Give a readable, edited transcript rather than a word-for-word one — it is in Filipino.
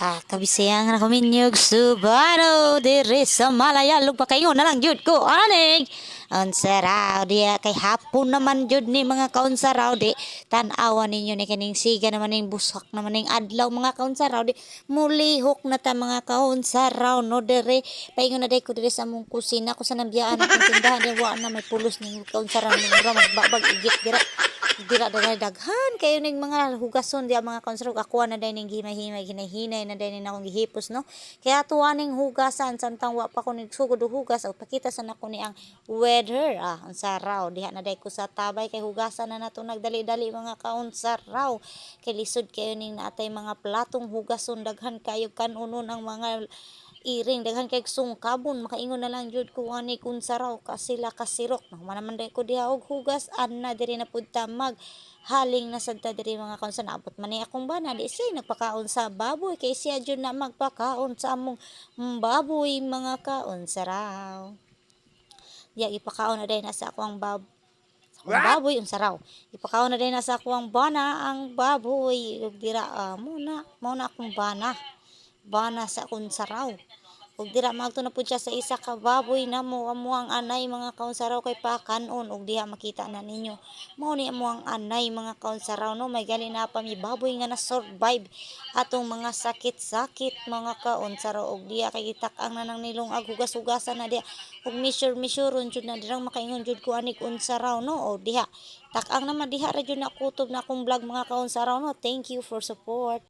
Kabisayang na kuminyog subano diri sa Malaya lugpa kayo na lang jud ko aning unsaraw diya kay hapon naman jud ni mga kaunsaraw di tan-awan ninyo ni kaning siga naman ning busak naman ning adlaw mga kaunsaraw di mulihok na ta mga kaunsaraw no diri paingon na day ko diri sa among kusina ko sa nambiyaan akong tindahan di wa na may pulos ning kaunsaraw ning mura magbabag igit dira dira daghan kayo ning mga hugason diya mga kaunsaraw ako na day ning himay-himay hinay-hinay na day ning akong gihipos no kaya tuwa ning hugasan samtang wa pa ko nagsugod og hugas o pakita sa nako ni ang weather ang saraw diha na day ko sa tabay kay hugasan na nato nagdali-dali mga kaunsaraw kay lisod kayo ning naatay mga platong hugason daghan kayo kanunon ang mga iring daghan kay sungkabon makaingon na lang jud ko ani kun saraw kasila kasirok naman day ko diha og hugas anna diri na pud ta mag haling na sad ta diri mga kaon sa naabot man ni akong bana di siya nagpakaon sa baboy kay siya jud na magpakaon sa among baboy mga kaon saraw ya ipakaon na day na sa akong baboy unsa raw ipakaon na day na sa akong bana ang baboy ug dira muna akong bana sa akong saraw ug dira magto na pud siya sa isa ka baboy namo amo ang anay mga kaunsaraw kay pakanon ug diha makita na ninyo mao ni amo ang anay mga kaunsaraw no may gali na pa mi baboy nga na survive atong mga sakit-sakit mga kaunsaraw ug diha kay gitak-ang na nang nilungag hugas-hugasan na diha ug measuron jud na dirang makaingon jud ko anik unsa raw no o diha tak-ang naman diha ra jud na kutob na akong vlog mga kaunsaraw no thank you for support.